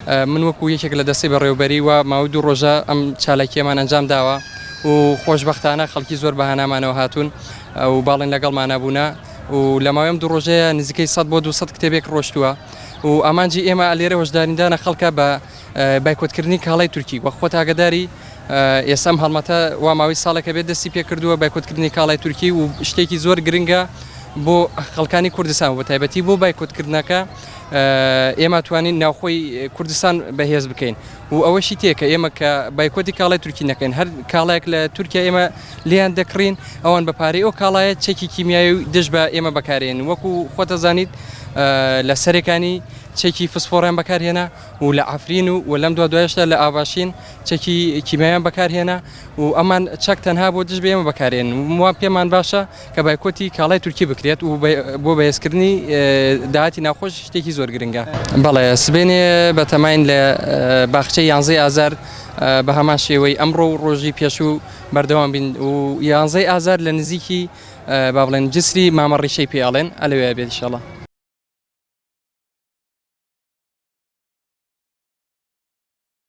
من وەکو یەکێک لە دەستی بەڕێوەبەری و ماوەی 2 ڕۆژە ئەم چالاکیەمان ئەنجام داوە و خۆشبەختانە خەڵکی زۆر بەهانامانەوە هاتوون و باڵێن لەگەڵمانە بوونە و لە ماوەی 2 ڕۆژەیە نزیکەی 100 بۆ 200 کتێبێک ڕۆشتووە و ئامانجی ئێمە لێرە هۆشداریدانە خەڵکە بە بایکۆتکردنی کاڵای تورکی وە خۆت ئاگاداری ئێسام هەڵمەتە وا ماوەی ساڵێکە بێت دەستی پێ کردووە بایکۆتکردنی کاڵای تورکی و شتێکی زۆر گرنگە بۆ خەڵکانی کوردستان بە تایبەتی بۆ بایکۆتکردنەکە ئێمە توانین ناوخۆی کوردستان بەهێز بکەین و ئەوەشی تێکە ئێمە کە بایکۆتی کاڵای تورکی نەکەین هەر کاڵایەک لە تورکیا ئێمە لیان دەکڕین ئەوان بەپارەی ئەو کاڵایە چێکی کیمیایی و دژ بە ئێمە بەکارێن وەکو خۆتەزانیت لە سەرەکانی چێکی فسفۆڕیان بەکارهێنا و لە ئافرین و لەم دوایشدا لە ئاواشین چێکی کیمیایان بەکارهێنا و ئەمان چەک تەنها بۆ دژ بە ئێمە بەکارێن و پێمان باشە کە بایکۆتی کاڵای تورکی بکرێت و بۆ بەهێزکردنی داهاتی ناوخۆش شتێکی زۆر گرنگە. بەڵێ سبێنێ بەتەماین لە باخچەی 11 ئازار بە هەمان شێوەی ئەمڕۆ و ڕۆژی پێشوو بەردەوام بین و 11 ئازار لە نزیکی با بڵێن جسری مامەڕیشەی پێڵێن ئەلەوێ بێت ئینشاڵڵا.